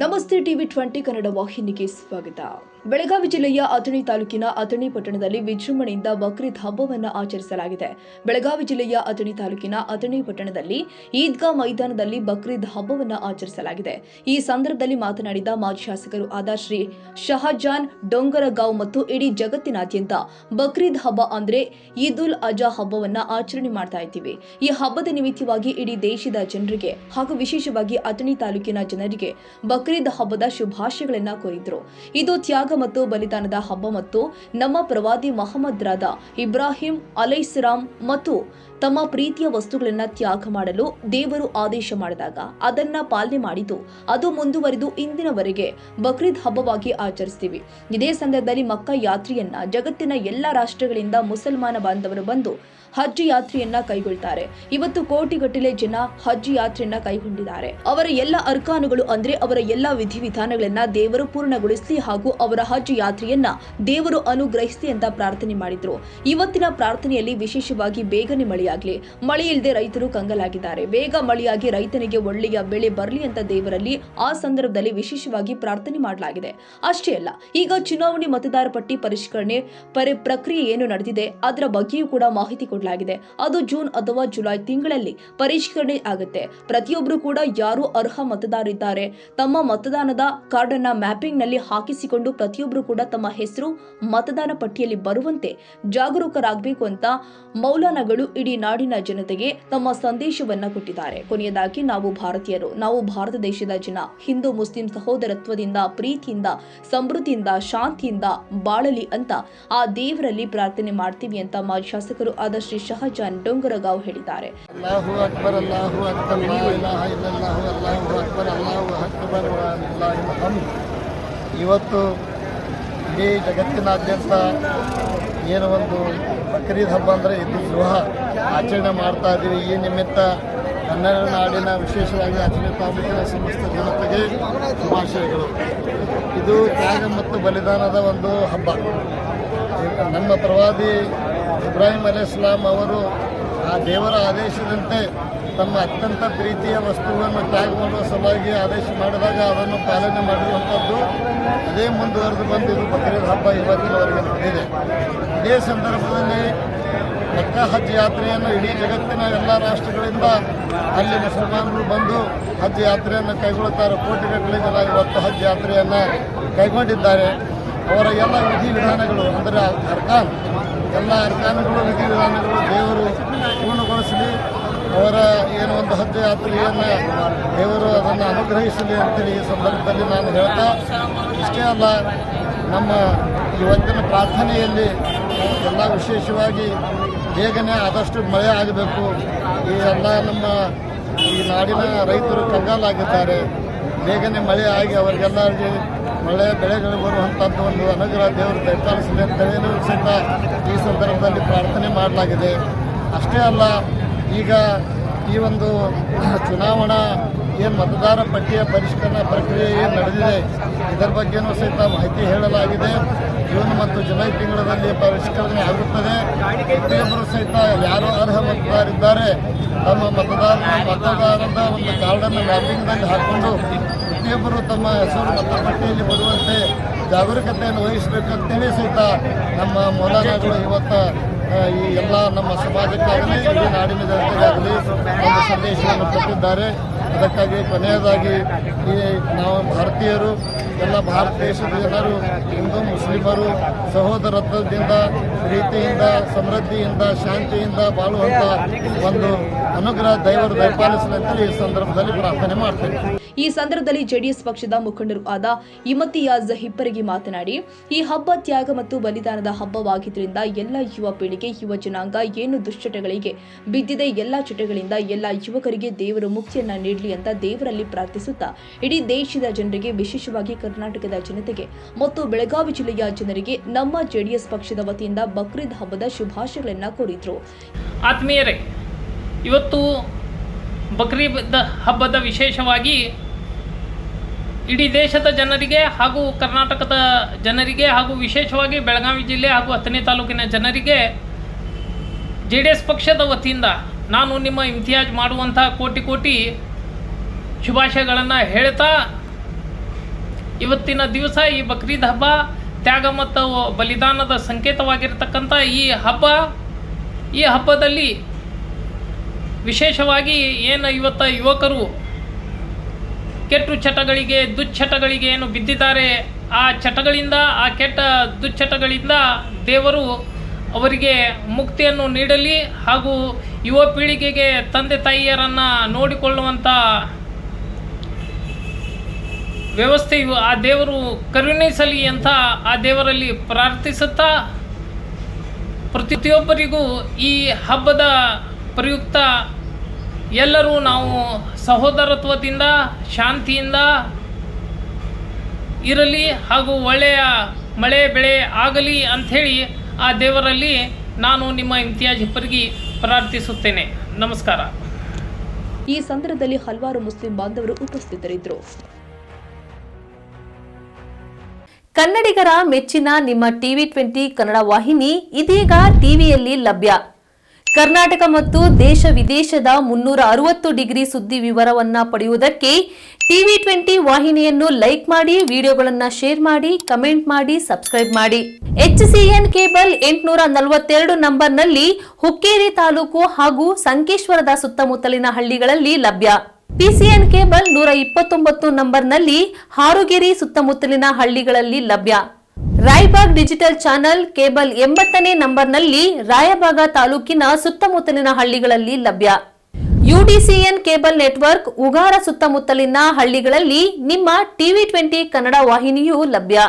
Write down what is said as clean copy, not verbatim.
ನಮಸ್ತೆ ಟಿವಿ 20 ಕನ್ನಡ ವಾಹಿನಿಗೆ ಸ್ವಾಗತ. ಬೆಳಗಾವಿ ಜಿಲ್ಲೆಯ ಅಥಣಿ ತಾಲೂಕಿನ ಅಥಣಿ ಪಟ್ಟಣದಲ್ಲಿ ವಿಜೃಂಭಣೆಯಿಂದ ಬಕ್ರೀದ್ ಹಬ್ಬವನ್ನು ಆಚರಿಸಲಾಗಿದೆ. ಬೆಳಗಾವಿ ಜಿಲ್ಲೆಯ ಅಥಣಿ ತಾಲೂಕಿನ ಅಥಣಿ ಪಟ್ಟಣದಲ್ಲಿ ಈದ್ಗಾ ಮೈದಾನದಲ್ಲಿ ಬಕ್ರೀದ್ ಹಬ್ಬವನ್ನು ಆಚರಿಸಲಾಗಿದೆ. ಈ ಸಂದರ್ಭದಲ್ಲಿ ಮಾತನಾಡಿದ ಮಾಜಿ ಶಾಸಕರು ಆದ ಶ್ರೀ ಶಹಜಾನ್ ಡೊಂಗರಗಾಂವ್ ಮತ್ತು ಇಡೀ ಜಗತ್ತಿನಾದ್ಯಂತ ಬಕ್ರೀದ್ ಹಬ್ಬ ಅಂದ್ರೆ ಈದ್ ಉಲ್ ಅಜಾ ಹಬ್ಬವನ್ನ ಆಚರಣೆ ಮಾಡ್ತಾ ಇದ್ದೀವಿ. ಈ ಹಬ್ಬದ ನಿಮಿತ್ತವಾಗಿ ಇಡೀ ದೇಶದ ಜನರಿಗೆ ಹಾಗೂ ವಿಶೇಷವಾಗಿ ಅಥಣಿ ತಾಲೂಕಿನ ಜನರಿಗೆ ಬಕ್ರೀದ್ ಹಬ್ಬದ ಶುಭಾಶಯಗಳನ್ನ ಕೋರಿದ್ರು. ಇದು ತ್ಯಾಗ ಮತ್ತು ಬಲಿದಾನದ ಹಬ್ಬ ಮತ್ತು ನಮ್ಮ ಪ್ರವಾದಿ ಮೊಹಮ್ಮದ್ರಾದ ಇಬ್ರಾಹಿಂ ಅಲೈಹಿಸ್ಸಲಾಂ ಮತ್ತು ತಮ್ಮ ಪ್ರೀತಿಯ ವಸ್ತುಗಳನ್ನ ತ್ಯಾಗ ಮಾಡಲು ದೇವರು ಆದೇಶ ಮಾಡಿದಾಗ ಅದನ್ನ ಪಾಲನೆ ಮಾಡಿದ್ದು ಅದು ಮುಂದುವರಿದು ಇಂದಿನವರೆಗೆ ಬಕ್ರೀದ್ ಹಬ್ಬವಾಗಿ ಆಚರಿಸ್ತೀವಿ. ಇದೇ ಸಂದರ್ಭದಲ್ಲಿ ಮಕ್ಕಾ ಯಾತ್ರೆಯನ್ನ ಜಗತ್ತಿನ ಎಲ್ಲಾ ರಾಷ್ಟ್ರಗಳಿಂದ ಮುಸಲ್ಮಾನ ಬಾಂಧವರು ಬಂದು ಹಜ್ ಯಾತ್ರೆಯನ್ನ ಕೈಗೊಳ್ತಾರೆ. ಇವತ್ತು ಕೋಟಿಗಟ್ಟಲೆ ಜನ ಹಜ್ ಯಾತ್ರೆಯನ್ನ ಕೈಗೊಂಡಿದ್ದಾರೆ. ಅವರ ಎಲ್ಲ ಅರ್ಕಾನುಗಳು ಅಂದ್ರೆ ಅವರ ಎಲ್ಲ ವಿಧಿವಿಧಾನಗಳನ್ನ ದೇವರು ಪೂರ್ಣಗೊಳಿಸಲಿ ಹಾಗೂ ಅವರ ಹಜ್ ಯಾತ್ರೆಯನ್ನ ದೇವರು ಅನುಗ್ರಹಿಸಲಿ ಅಂತ ಪ್ರಾರ್ಥನೆ ಮಾಡಿದ್ರು. ಇವತ್ತಿನ ಪ್ರಾರ್ಥನೆಯಲ್ಲಿ ವಿಶೇಷವಾಗಿ ಬೇಗನೆ ಮಳೆಯಾಗ್ಲಿ, ಮಳೆ ಇಲ್ಲದೆ ರೈತರು ಕಂಗಲಾಗಿದ್ದಾರೆ. ಬೇಗ ಮಳೆಯಾಗಿ ರೈತನಿಗೆ ಒಳ್ಳೆಯ ಬೆಳೆ ಬರಲಿ ಅಂತ ದೇವರಲ್ಲಿ ಆ ಸಂದರ್ಭದಲ್ಲಿ ವಿಶೇಷವಾಗಿ ಪ್ರಾರ್ಥನೆ ಮಾಡಲಾಗಿದೆ. ಅಷ್ಟೇ ಅಲ್ಲ, ಈಗ ಚುನಾವಣೆ ಮತದಾರ ಪಟ್ಟಿ ಪರಿಷ್ಕರಣೆ ಪ್ರಕ್ರಿಯೆ ಏನು ನಡೆದಿದೆ ಅದರ ಬಗ್ಗೆಯೂ ಕೂಡ ಮಾಹಿತಿ ಕೊಡಲಾಗಿದೆ. ಅದು ಜೂನ್ ಅಥವಾ ಜುಲೈ ತಿಂಗಳಲ್ಲಿ ಪರಿಷ್ಕರಣೆ ಆಗುತ್ತೆ. ಪ್ರತಿಯೊಬ್ಬರು ಕೂಡ ಯಾರು ಅರ್ಹ ಮತದಾರರಿದ್ದಾರೆ ತಮ್ಮ ಮತದಾನದ ಕಾರ್ಡ್ ಅನ್ನ ಮ್ಯಾಪಿಂಗ್ ನಲ್ಲಿ ಹಾಕಿಸಿಕೊಂಡು ಪ್ರತಿಯೊಬ್ಬರು ಕೂಡ ತಮ್ಮ ಹೆಸರು ಮತದಾನ ಪಟ್ಟಿಯಲ್ಲಿ ಬರುವಂತೆ ಜಾಗರೂಕರಾಗಬೇಕು ಅಂತ ಮೌಲಾನಾಗಳು ಇಡೀ ನಾಡಿನ ಜನತೆಗೆ ತಮ್ಮ ಸಂದೇಶವನ್ನ ಕೊಟ್ಟಿದ್ದಾರೆ. ಕೊನೆಯದಾಗಿ ನಾವು ಭಾರತೀಯರು, ನಾವು ಭಾರತ ದೇಶದ ಜನ ಹಿಂದೂ ಮುಸ್ಲಿಂ ಸಹೋದರತ್ವದಿಂದ ಪ್ರೀತಿಯಿಂದ ಸಮೃದ್ಧಿಯಿಂದ ಶಾಂತಿಯಿಂದ ಬಾಳಲಿ ಅಂತ ಆ ದೇವರಲ್ಲಿ ಪ್ರಾರ್ಥನೆ ಮಾಡ್ತೀವಿ ಅಂತ ಮಾಜಿ ಶಾಸಕರು ಆದ ಶ್ರೀ ಶಹಜಾನ್ ಡೊಂಗರಗಾಂವ್ ಹೇಳಿದ್ದಾರೆ. ಅಲ್ಲಾಹು ಅಕ್ಬರ್ ಅಲ್ಲಾಹು ಅಕ್ಬರ್ ಲಾ ಇಲಾಹ ಇಲ್ಲಲ್ಲಾಹು ಅಲ್ಲಾಹು ಅಕ್ಬರ್ ಅಲ್ಲಾಹು ಅಕ್ಬರ್ ವಲಿಲ್ಲಾಹಿಲ್ ಹಮ್ದ್. ಇವತ್ತು ಇಡೀ ಜಗತ್ತಿನಾದ್ಯಂತ ಏನು ಒಂದು ಬಕ್ರೀದ್ ಹಬ್ಬ ಅಂದರೆ ಇದು ಜುಹಾ ಆಚರಣೆ ಮಾಡ್ತಾ ಇದ್ದೀವಿ. ಈ ನಿಮಿತ್ತ ಕನ್ನಡ ನಾಡಿನ ವಿಶೇಷವಾಗಿ ಅಥಣಿ ತಾಲೂಕಿನ ಸಮಸ್ತ ಜನತೆಗೆ ಶುಭಾಶಯಗಳು. ಇದು ತ್ಯಾಗ ಮತ್ತು ಬಲಿದಾನದ ಒಂದು ಹಬ್ಬ. ನಮ್ಮ ಪ್ರವಾದಿ ಇಬ್ರಾಹಿಂ ಅಲೈಹಿಸ್ಸಲಾಂ ಅವರು ಆ ದೇವರ ಆದೇಶದಂತೆ ತಮ್ಮ ಅತ್ಯಂತ ಪ್ರೀತಿಯ ವಸ್ತುವನ್ನು ತ್ಯಾಗ ಮಾಡುವ ಸಲುವಾಗಿ ಆದೇಶ ಮಾಡಿದಾಗ ಅದನ್ನು ಪಾಲನೆ ಮಾಡಿರುವಂಥದ್ದು ಅದೇ ಮುಂದುವರೆದು ಬಂದು ಇದು ಬಕ್ರೀದ್ ಹಬ್ಬ ಇವತ್ತಿನವರೆಗೆ ನಡೆದಿದೆ. ಇದೇ ಸಂದರ್ಭದಲ್ಲಿ ಮಕ್ಕಾ ಹಜ್ ಯಾತ್ರೆಯನ್ನು ಇಡೀ ಜಗತ್ತಿನ ಎಲ್ಲ ರಾಷ್ಟ್ರಗಳಿಂದ ಅಲ್ಲಿ ಮುಸಲ್ಮಾನರು ಬಂದು ಹಜ್ ಯಾತ್ರೆಯನ್ನು ಕೈಗೊಳ್ಳುತ್ತಾರೆ. ಕೋಟಿಗಟ್ಟಲೆ ಜನ ಇವತ್ತು ಹಜ್ ಯಾತ್ರೆಯನ್ನು ಕೈಗೊಂಡಿದ್ದಾರೆ. ಅವರ ಎಲ್ಲ ವಿಧಿವಿಧಾನಗಳು ಅಂದರೆ ಅರ್ಕಾನ್ ಎಲ್ಲ ಅರ್ಕಾನುಗಳು ವಿಧಿವಿಧಾನಗಳು ದೇವರು ಪೂರ್ಣಗೊಳಿಸಲಿ, ಅವರ ಏನು ಒಂದು ಹಜ್ ಯಾತ್ರೆಯನ್ನು ದೇವರು ಅದನ್ನು ಅನುಗ್ರಹಿಸಲಿ ಅಂತೇಳಿ ಈ ಸಂದರ್ಭದಲ್ಲಿ ನಾನು ಹೇಳ್ತಾ, ಇಷ್ಟೇ ಅಲ್ಲ ನಮ್ಮ ಇವತ್ತಿನ ಪ್ರಾರ್ಥನೆಯಲ್ಲಿ ಎಲ್ಲ ವಿಶೇಷವಾಗಿ ಬೇಗನೆ ಆದಷ್ಟು ಮಳೆ ಆಗಬೇಕು. ಈ ಎಲ್ಲ ನಮ್ಮ ಈ ನಾಡಿನ ರೈತರು ಕಂಗಾಲಾಗಿದ್ದಾರೆ. ಬೇಗನೆ ಮಳೆ ಆಗಿ ಅವರಿಗೆಲ್ಲರಿಗೆ ಮಳೆ ಬೆಳೆಗಳು ಬರುವಂಥದ್ದು ಒಂದು ಅನುಗ್ರಹ ದೇವರು ದಯಪಾಲಿಸಲಿ ಅಂತೇಳಿ ಸಹಿತ ಈ ಸಂದರ್ಭದಲ್ಲಿ ಪ್ರಾರ್ಥನೆ ಮಾಡಲಾಗಿದೆ. ಅಷ್ಟೇ ಅಲ್ಲ, ಈಗ ಈ ಒಂದು ಚುನಾವಣಾ ಏನು ಮತದಾರ ಪಟ್ಟಿಯ ಪರಿಷ್ಕರಣಾ ಪ್ರಕ್ರಿಯೆ ಏನು ನಡೆದಿದೆ ಇದರ ಬಗ್ಗೆಯೂ ಸಹಿತ ಮಾಹಿತಿ ಹೇಳಲಾಗಿದೆ. ಜೂನ್ ಮತ್ತು ಜುಲೈ ತಿಂಗಳಲ್ಲಿ ಪರಿಷ್ಕರಣೆ ಆಗುತ್ತದೆ. ಪ್ರತಿಯೊಬ್ಬರು ಸಹಿತ ಯಾರು ಅರ್ಹ ಮತದಾರರಿದ್ದಾರೆ ತಮ್ಮ ಮತದಾರರ ಒಂದು ಕಾರ್ಡನ್ನು ಮ್ಯಾಪಿಂಗ್ನಲ್ಲಿ ಹಾಕಿಕೊಂಡು ಪ್ರತಿಯೊಬ್ಬರು ತಮ್ಮ ಹೆಸರು ಮತಪಟ್ಟಿಯಲ್ಲಿ ಬರುವಂತೆ ಜಾಗರೂಕತೆಯನ್ನು ವಹಿಸಬೇಕಂತೇಳಿ ಸಹಿತ ನಮ್ಮ ಮೌಲಾನಾಗಳು ಇವತ್ತು ಈ ಎಲ್ಲ ನಮ್ಮ ಸಮಾಜಕ್ಕಾಗಲಿ ಇಡೀ ನಾಡಿನ ಜನತೆಗಾಗಲಿ ಒಂದು ಸಂದೇಶವನ್ನು ಕೊಟ್ಟಿದ್ದಾರೆ. ಅದಕ್ಕಾಗಿ ಕೊನೆಯದಾಗಿ ಈ ನಾವು ಭಾರತೀಯರು ಎಲ್ಲ ಭಾರತ ದೇಶದ ಜನರು ಹಿಂದೂ ಮುಸ್ಲಿಮರು ಸಹೋದರತ್ವದಿಂದ ಪ್ರೀತಿಯಿಂದ ಸಮೃದ್ಧಿಯಿಂದ ಶಾಂತಿಯಿಂದ ಬಾಳುವಂಥ ಒಂದು ಅನುಗ್ರಹ ದೇವರು ದಯಪಾಲಿಸಲಿ ಈ ಸಂದರ್ಭದಲ್ಲಿ ಪ್ರಾರ್ಥನೆ ಮಾಡ್ತೇವೆ. ಈ ಸಂದರ್ಭದಲ್ಲಿ ಜೆಡಿಎಸ್ ಪಕ್ಷದ ಮುಖಂಡರು ಆದ ಇಮತಿಯಾಜ್ ಹಿಪ್ಪರಗಿ ಮಾತನಾಡಿ, ಈ ಹಬ್ಬ ತ್ಯಾಗ ಮತ್ತು ಬಲಿದಾನದ ಹಬ್ಬವಾಗಿದ್ದರಿಂದ ಎಲ್ಲ ಯುವ ಪೀಳಿಗೆ ಯುವ ಜನಾಂಗ ಏನು ದುಶ್ಚಟಗಳಿಗೆ ಬಿದ್ದಿದೆ ಎಲ್ಲ ಚಟಗಳಿಂದ ಎಲ್ಲ ಯುವಕರಿಗೆ ದೇವರು ಮುಕ್ತಿಯನ್ನ ನೀಡಲಿ ಅಂತ ದೇವರಲ್ಲಿ ಪ್ರಾರ್ಥಿಸುತ್ತಾ ಇಡೀ ದೇಶದ ಜನರಿಗೆ ವಿಶೇಷವಾಗಿ ಕರ್ನಾಟಕದ ಜನತೆಗೆ ಮತ್ತು ಬೆಳಗಾವಿ ಜಿಲ್ಲೆಯ ಜನರಿಗೆ ನಮ್ಮ ಜೆಡಿಎಸ್ ಪಕ್ಷದ ವತಿಯಿಂದ ಬಕ್ರೀದ್ ಹಬ್ಬದ ಶುಭಾಶಯಗಳನ್ನು ಕೋರಿದ್ರು. ಆತ್ಮೀಯರೇ, ಇವತ್ತು ಬಕ್ರೀದ್ ಹಬ್ಬದ ವಿಶೇಷವಾಗಿ ಇಡೀ ದೇಶದ ಜನರಿಗೆ ಹಾಗೂ ಕರ್ನಾಟಕದ ಜನರಿಗೆ ಹಾಗೂ ವಿಶೇಷವಾಗಿ ಬೆಳಗಾವಿ ಜಿಲ್ಲೆ ಹಾಗೂ ಅಥಣಿ ತಾಲೂಕಿನ ಜನರಿಗೆ ಜೆಡಿಎಸ್ ಪಕ್ಷದ ವತಿಯಿಂದ ನಾನು ನಿಮ್ಮ ಇಮ್ತಿಯಾಜ್ ಮಾಡುವಂಥ ಕೋಟಿ ಶುಭಾಶಯಗಳನ್ನು ಹೇಳ್ತಾ ಇವತ್ತಿನ ದಿವಸ ಈ ಬಕ್ರೀದ್ ಹಬ್ಬ ತ್ಯಾಗ ಮತ್ತು ಬಲಿದಾನದ ಸಂಕೇತವಾಗಿರ್ತಕ್ಕಂಥ ಈ ಹಬ್ಬದಲ್ಲಿ ವಿಶೇಷವಾಗಿ ಏನು ಇವತ್ತು ಯುವಕರು ಕೆಟ್ಟ ಚಟಗಳಿಗೆ ದುಶ್ಚಟಗಳಿಗೆ ಏನು ಬಿದ್ದಿದ್ದಾರೆ, ಆ ಚಟಗಳಿಂದ, ಆ ಕೆಟ್ಟ ದುಶ್ಚಟಗಳಿಂದ ದೇವರು ಅವರಿಗೆ ಮುಕ್ತಿಯನ್ನು ನೀಡಲಿ ಹಾಗೂ ಯುವ ಪೀಳಿಗೆಗೆ ತಂದೆ ತಾಯಿಯರನ್ನು ನೋಡಿಕೊಳ್ಳುವಂಥ ವ್ಯವಸ್ಥೆಯು ಆ ದೇವರು ಕರುಣಿಸಲಿ ಅಂತ ಆ ದೇವರಲ್ಲಿ ಪ್ರಾರ್ಥಿಸುತ್ತಾ ಪ್ರತಿಯೊಬ್ಬರಿಗೂ ಈ ಹಬ್ಬದ ಪ್ರಯುಕ್ತ ಎಲ್ಲರೂ ನಾವು ಸಹೋದರತ್ವದಿಂದ ಶಾಂತಿಯಿಂದ ಇರಲಿ ಹಾಗೂ ಒಳ್ಳೆಯ ಮಳೆ ಬೆಳೆ ಆಗಲಿ ಅಂಥೇಳಿ ಆ ದೇವರಲ್ಲಿ ನಾನು ನಿಮ್ಮ ಇಮ್ತಿಯಾಜ್ ಹಿಪ್ಪರ್ಗಿ ಪ್ರಾರ್ಥಿಸುತ್ತೇನೆ. ನಮಸ್ಕಾರ. ಈ ಸಂದರ್ಭದಲ್ಲಿ ಹಲವಾರು ಮುಸ್ಲಿಂ ಬಾಂಧವರು ಉಪಸ್ಥಿತರಿದ್ದರು. ಕನ್ನಡಿಗರ ಮೆಚ್ಚಿನ ನಿಮ್ಮ TV20 ಕನ್ನಡ ವಾಹಿನಿ ಇದೀಗ ಟಿವಿಯಲ್ಲಿ ಲಭ್ಯ. ಕರ್ನಾಟಕ ಮತ್ತು ದೇಶ ವಿದೇಶದ 360 ಡಿಗ್ರಿ ಸುದ್ದಿ ವಿವರವನ್ನ ಪಡೆಯುವುದಕ್ಕೆ TV20 ವಾಹಿನಿಯನ್ನು ಲೈಕ್ ಮಾಡಿ, ವಿಡಿಯೋಗಳನ್ನು ಶೇರ್ ಮಾಡಿ, ಕಮೆಂಟ್ ಮಾಡಿ, ಸಬ್ಸ್ಕ್ರೈಬ್ ಮಾಡಿ. HCN ಕೇಬಲ್ 842 ನಂಬರ್ನಲ್ಲಿ ಹುಕ್ಕೇರಿ ತಾಲೂಕು ಹಾಗೂ ಸಂಕೇಶ್ವರದ ಸುತ್ತಮುತ್ತಲಿನ ಹಳ್ಳಿಗಳಲ್ಲಿ ಲಭ್ಯ. PCN ಕೇಬಲ್ 129 ನಂಬರ್ನಲ್ಲಿ ಹಾರುಗೆರೆ ಸುತ್ತಮುತ್ತಲಿನ ಹಳ್ಳಿಗಳಲ್ಲಿ ಲಭ್ಯ. ರಾಯಬಾಗ್ ಡಿಜಿಟಲ್ ಚಾನೆಲ್ ಕೇಬಲ್ 80ನೇ ನಂಬರ್ನಲ್ಲಿ ರಾಯಬಾಗ ತಾಲೂಕಿನ ಸುತ್ತಮುತ್ತಲಿನ ಹಳ್ಳಿಗಳಲ್ಲಿ ಲಭ್ಯ. UDCN ಕೇಬಲ್ ನೆಟ್ವರ್ಕ್ ಉಗಾರ ಸುತ್ತಮುತ್ತಲಿನ ಹಳ್ಳಿಗಳಲ್ಲಿ ನಿಮ್ಮ TV20 ಕನ್ನಡ ವಾಹಿನಿಯೂ ಲಭ್ಯ.